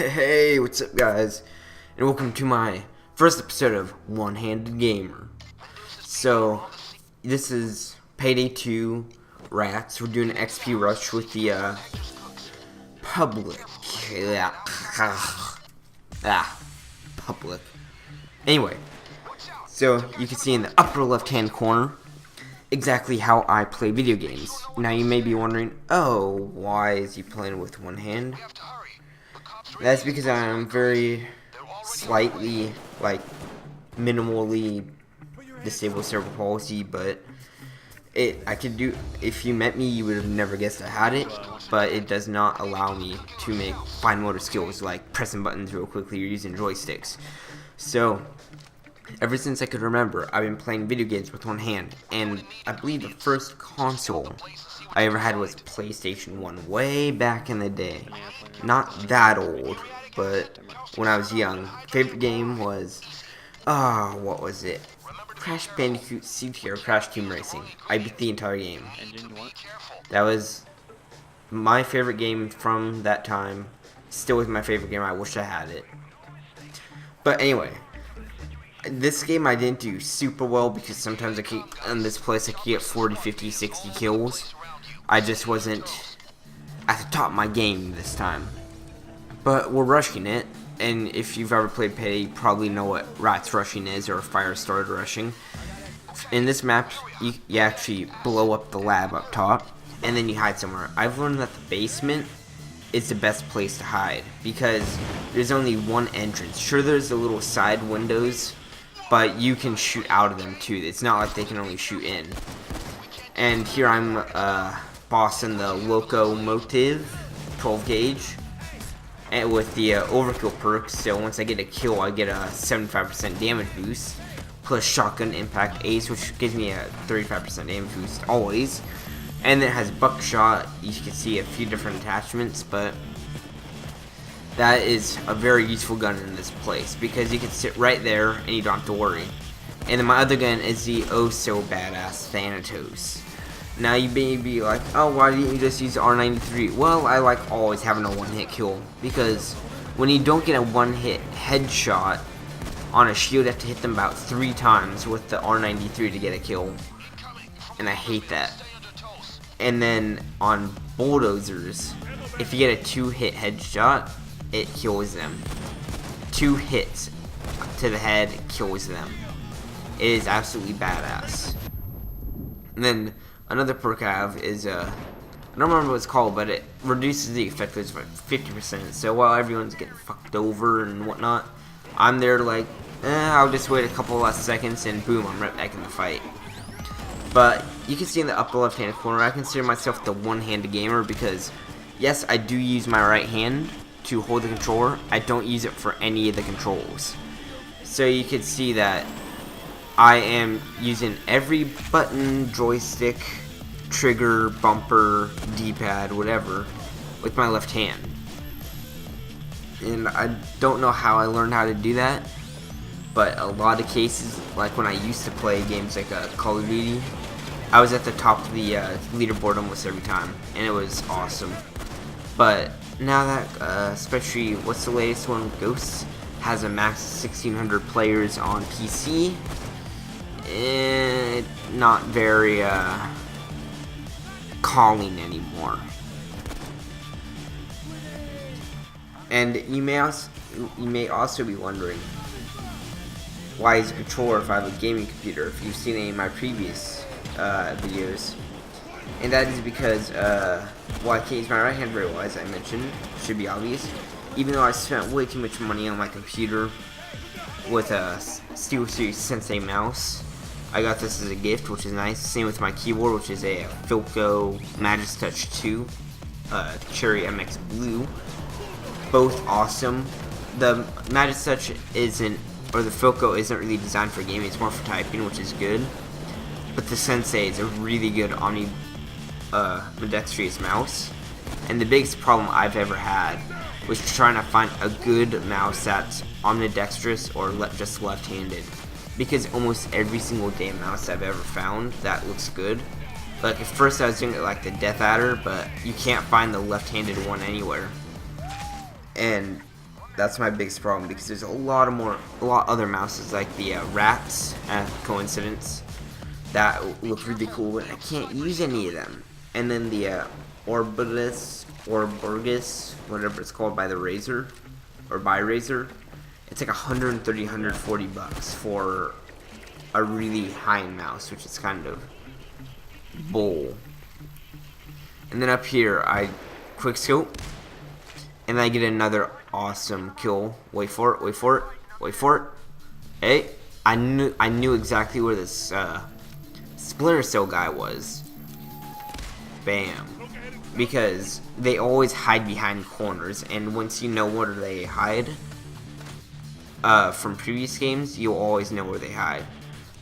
Hey, what's up guys? And welcome to my first episode of One-Handed Gamer. So, this is Payday 2 Rats. We're doing an XP rush with the public. Public. Anyway, so you can see in the upper left hand corner exactly how I play video games. Now you may be wondering, oh, why is he playing with one hand? That's because I'm very slightly, minimally disabled cerebral palsy, but I could do, if you met me, you would have never guessed I had it, but it does not allow me to make fine motor skills like pressing buttons real quickly or using joysticks. So, ever since I could remember, I've been playing video games with one hand, and I believe the first console I ever had was PlayStation 1, way back in the day. Not that old, but when I was young. Favorite game was, what was it? Crash Bandicoot CT or Crash Team Racing. I beat the entire game. That was my favorite game from that time. Still is my favorite game. I wish I had it. But anyway, this game I didn't do super well because sometimes in this place I could get 40, 50, 60 kills. I just wasn't at the top of my game this time. But we're rushing it, and if you've ever played Payday, you probably know what rats rushing is, or fire started rushing. In this map, you actually blow up the lab up top, and then you hide somewhere. I've learned that the basement is the best place to hide, because there's only one entrance. Sure, there's the little side windows, but you can shoot out of them too. It's not like they can only shoot in. And here I'm bossing the locomotive 12 gauge and with the overkill perk. So once I get a kill, I get a 75% damage boost plus shotgun impact ace, which gives me a 35% damage boost always. And then it has buckshot. You can see a few different attachments, but that is a very useful gun in this place because you can sit right there and you don't have to worry. And then my other gun is the oh so badass Thanatos. Now you may be like, oh, why didn't you just use the R93? Well, I like always having a one-hit kill, because when you don't get a one-hit headshot on a shield, you have to hit them about 3 times with the R93 to get a kill, and I hate that. And then on bulldozers, if you get a 2-hit headshot, it kills them. 2 hits to the head kills them. It is absolutely badass. And then another perk I have is, I don't remember what it's called, but it reduces the effectiveness by 50%. So while everyone's getting fucked over and whatnot, I'm there like, I'll just wait a couple less seconds and boom, I'm right back in the fight. But you can see in the upper left hand corner, I consider myself the one-handed gamer because, yes, I do use my right hand to hold the controller. I don't use it for any of the controls. So you can see that I am using every button, joystick, trigger, bumper, D-pad, whatever, with my left hand. And I don't know how I learned how to do that, but a lot of cases, like when I used to play games like Call of Duty, I was at the top of the leaderboard almost every time, and it was awesome. But now that, especially, what's the latest one, Ghosts, has a max of 1,600 players on PC, not very calling anymore. And you may also be wondering, why is a controller if I have a gaming computer, if you've seen any of my previous videos. And that is because well, I can't use my right hand very well, as I mentioned. Should be obvious. Even though I spent way too much money on my computer with a SteelSeries Sensei mouse, I got this as a gift, which is nice. Same with my keyboard, which is a Philco Magis Touch 2 Cherry MX Blue. Both awesome. The Magis Touch isn't, or the Philco isn't really designed for gaming. It's more for typing, which is good. But the Sensei is a really good ambidextrous mouse. And the biggest problem I've ever had was trying to find a good mouse that's ambidextrous or just left-handed. Because almost every single damn mouse I've ever found that looks good. Like at first I was doing it like the Death Adder, but you can't find the left-handed one anywhere. And that's my biggest problem, because there's a lot other mouses like the rats, coincidence, that look really cool, but I can't use any of them. And then the Orburgus, whatever it's called, by the Razer, or by Razer, it's like 130, 140 bucks for a really high-end mouse, which is kind of bull. And then up here, I quick scope, and I get another awesome kill. Wait for it, wait for it, wait for it. Hey, I knew exactly where this Splinter Cell guy was. Bam. Because they always hide behind corners, and once you know where they hide, from previous games, you'll always know where they hide.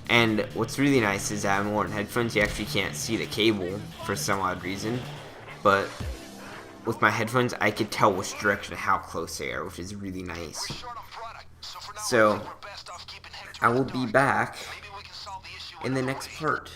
And what's really nice is that I'm wearing headphones, you actually can't see the cable for some odd reason, but with my headphones, I could tell which direction, how close they are, which is really nice. So, I will be back in the next part.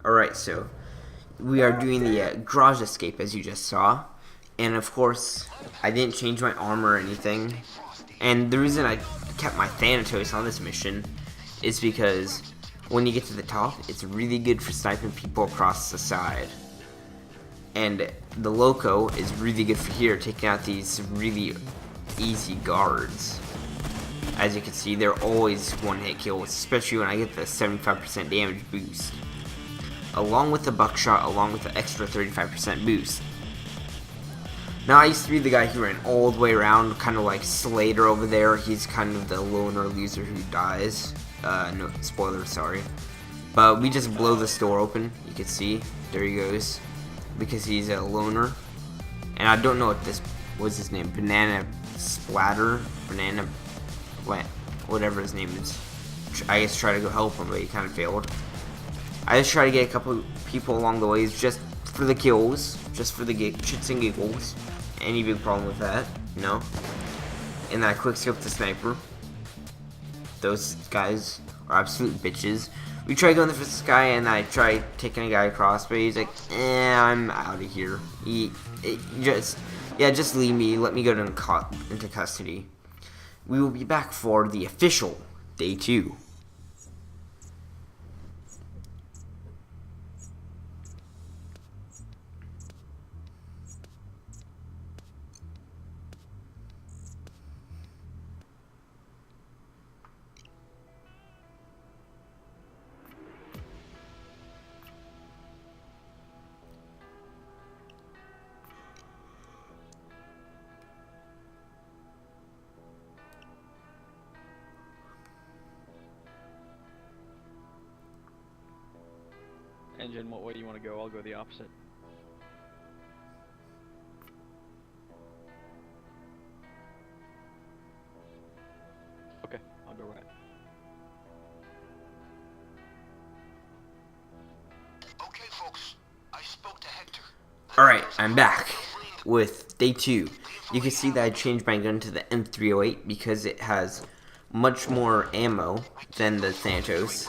Alright, so we are doing the garage escape, as you just saw, and of course I didn't change my armor or anything, and the reason I kept my Thanatos on this mission is because when you get to the top, it's really good for sniping people across the side, and the Loco is really good for here, taking out these really easy guards. As you can see, they're always one-hit kills, especially when I get the 75% damage boost, along with the buckshot, along with the extra 35% boost. Now, I used to be the guy who ran all the way around, kind of like Slater over there. He's kind of the loner loser who dies. No, spoiler, sorry. But we just blow this door open. You can see, there he goes, because he's a loner. And I don't know what this was his name, Banana Splatter, whatever his name is. I guess try to go help him, but he kind of failed. I just try to get a couple people along the way, just for the kills, just for the shits and giggles. Any big problem with that? No. And then I quick scope the sniper. Those guys are absolute bitches. We try going for this guy, and I try taking a guy across, but he's like, I'm out of here. Just leave me. Let me go into custody. We will be back for the official day 2. Engine, what way do you want to go? I'll go the opposite. Okay, I'll go right. Okay, folks, I spoke to Hector. Alright, I'm back with day 2. You can see that I changed my gun to the M308 because it has much more ammo than the Thanatos,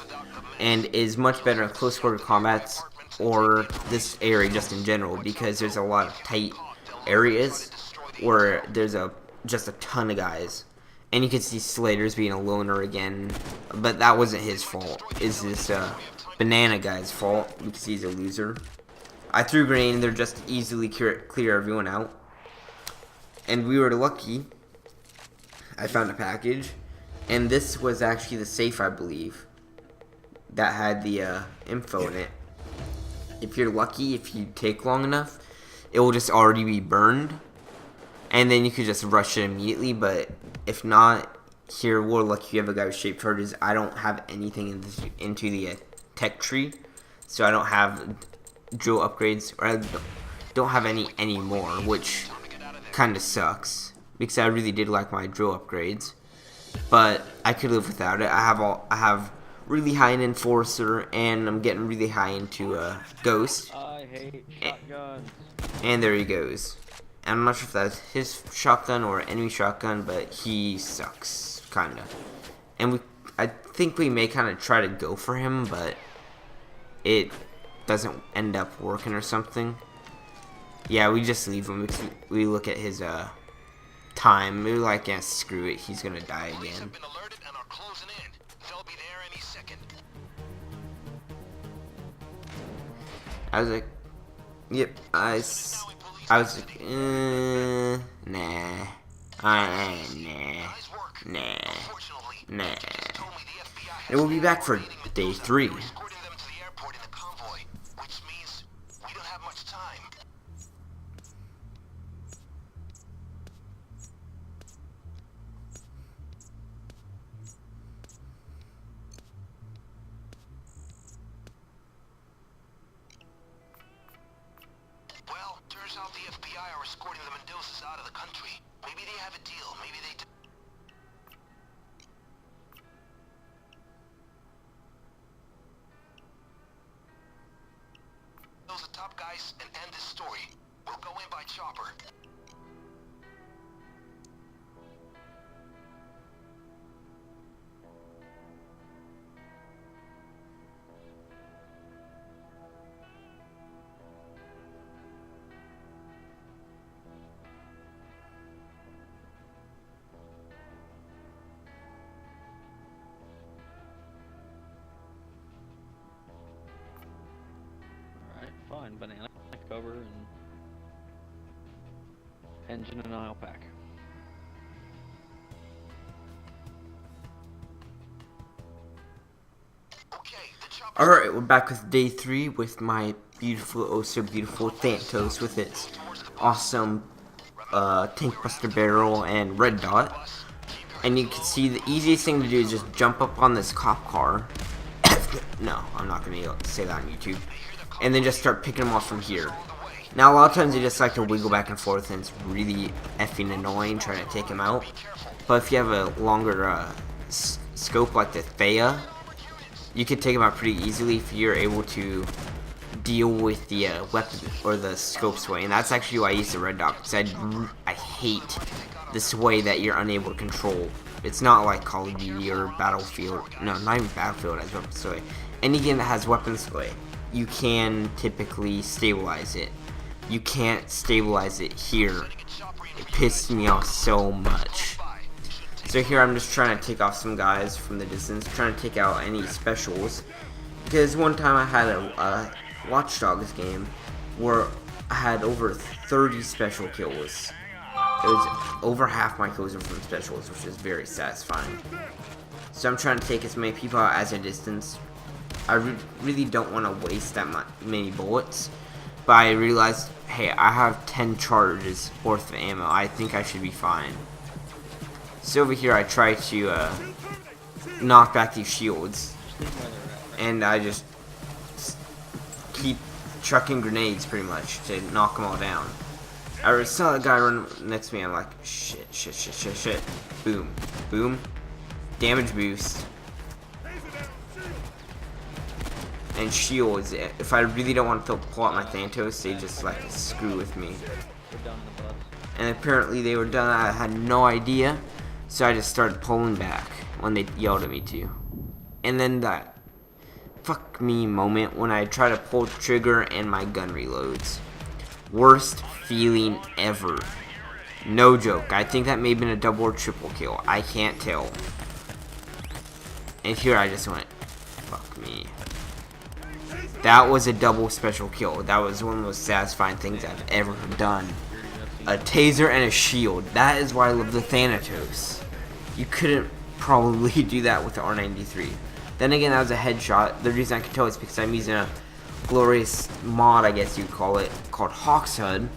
and is much better in close quarter combats, or this area just in general, because there's a lot of tight areas where there's just a ton of guys. And you can see Slater's being a loner again, but that wasn't his fault. It's this banana guy's fault because he's a loser. I threw a grenade and they're just easily clear everyone out. And we were lucky. I found a package, and this was actually the safe, I believe, that had the info in it. If you're lucky, if you take long enough, it will just already be burned, and then you could just rush it immediately. But if not, here we're lucky you have a guy with shaped charges. I don't have anything into the tech tree, so I don't have drill upgrades, or I don't have any anymore, which kind of sucks because I really did like my drill upgrades. But I could live without it. I have really high in Enforcer, and I'm getting really high into Ghost. I hate shotguns. And there he goes. And I'm not sure if that's his shotgun or enemy shotgun, but he sucks, kinda. And I think we may kind of try to go for him, but it doesn't end up working or something. Yeah, we just leave him because we look at his time. We're like, yeah, screw it, he's gonna die again. I was like, yep, I was like, nah, nah. And we'll be back for day 3. Turns out the FBI are escorting the Mendozas out of the country. Maybe they have a deal, maybe they do. Those are top guys and end this story. We'll go in by chopper. Fine, banana cover and engine and oil pack. Alright, we're back with day 3 with my beautiful, oh so beautiful Thanatos with its awesome tank buster barrel and red dot. And you can see the easiest thing to do is just jump up on this cop car. No, I'm not going to say that on YouTube. And then just start picking them off from here. Now, a lot of times they just like to wiggle back and forth, and it's really effing annoying trying to take them out. But if you have a longer scope like the Thea, you can take them out pretty easily if you're able to deal with the weapon or the scope sway. And that's actually why I use the red dot, because I hate the sway that you're unable to control. It's not like Call of Duty or Battlefield. No, not even Battlefield has weapon sway. Any game that has weapon sway, you can typically stabilize it. You can't stabilize it here. It pissed me off so much. So here I'm just trying to take off some guys from the distance, trying to take out any specials. Because one time I had a Watch Dogs game where I had over 30 special kills. It was over half my kills were from specials, which is very satisfying. So I'm trying to take as many people out as a distance. I really don't want to waste that many bullets, but I realized, hey, I have 10 charges worth of ammo. I think I should be fine. So over here I try to knock back these shields, and I just keep chucking grenades pretty much to knock them all down. I saw a guy run next to me, I'm like, shit. Boom. Boom. Damage boost. And shields. If I really don't want to pull out my Thanatos, they just like screw with me. And apparently they were done. I had no idea, so I just started pulling back when they yelled at me to. And then that fuck me moment when I try to pull the trigger and my gun reloads. Worst feeling ever. No joke. I think that may have been a double or triple kill. I can't tell. And here I just went, fuck me. That was a double special kill. That was one of the most satisfying things I've ever done. A taser and a shield. That is why I love the Thanatos. You couldn't probably do that with the R93. Then again, that was a headshot. The reason I can tell is because I'm using a glorious mod, I guess you'd call it, called Hawk's HUD,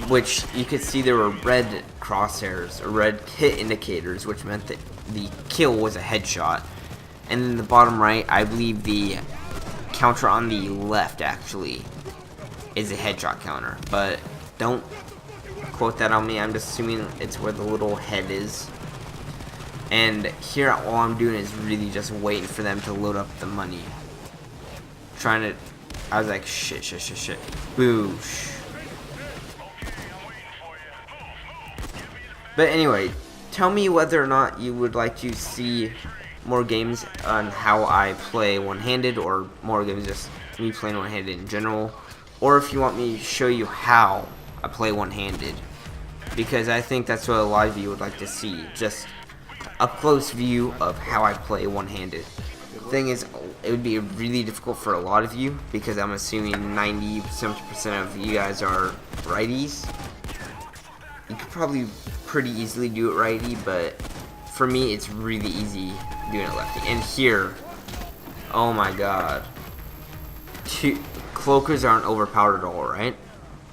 which you could see there were red crosshairs, or red hit indicators, which meant that the kill was a headshot. And in the bottom right, I believe the counter on the left actually is a headshot counter, but don't quote that on me. I'm just assuming it's where the little head is. And here, all I'm doing is really just waiting for them to load up the money. Trying to, I was like, shit. Boosh. But anyway, tell me whether or not you would like to see more games on how I play one-handed, or more games just me playing one-handed in general, or if you want me to show you how I play one-handed, because I think that's what a lot of you would like to see, just a close view of how I play one-handed. The thing is, it would be really difficult for a lot of you, because I'm assuming 90-70% of you guys are righties. You could probably pretty easily do it righty, but for me it's really easy doing it lefty. And here, oh my god, cloakers aren't overpowered at all, right?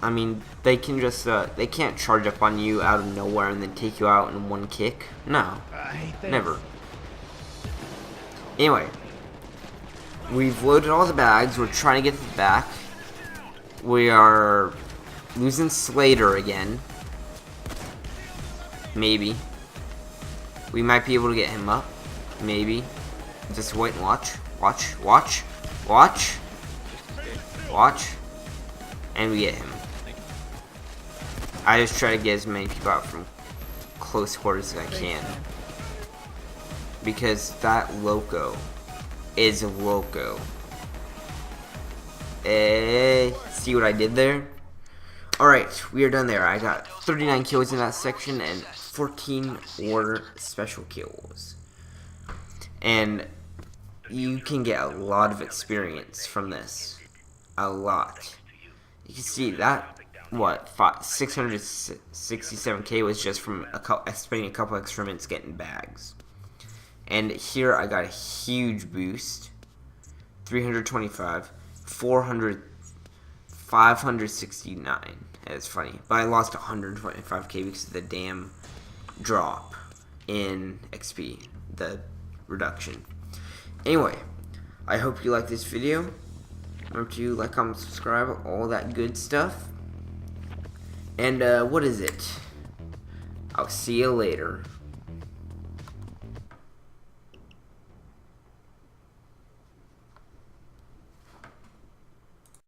I mean, they can just they can't charge up on you out of nowhere and then take you out in one kick. No, never. Anyway, we've loaded all the bags. We're trying to get to the back. We are losing Slater again. Maybe. We might be able to get him up. Maybe. Just wait and watch. Watch. And we get him. I just try to get as many people out from close quarters as I can. Because that loco is loco. See what I did there? Alright, we are done there. I got 39 kills in that section and 14 order special kills. And you can get a lot of experience from this. A lot. You can see that, what, 667k was just from spending a couple extra minutes getting bags. And here I got a huge boost. 325, 400, 569. It's funny, but I lost 125k because of the damn drop in XP, the reduction. Anyway, I hope you like this video. Remember to like, comment, subscribe, all that good stuff. And what is it? I'll see you later.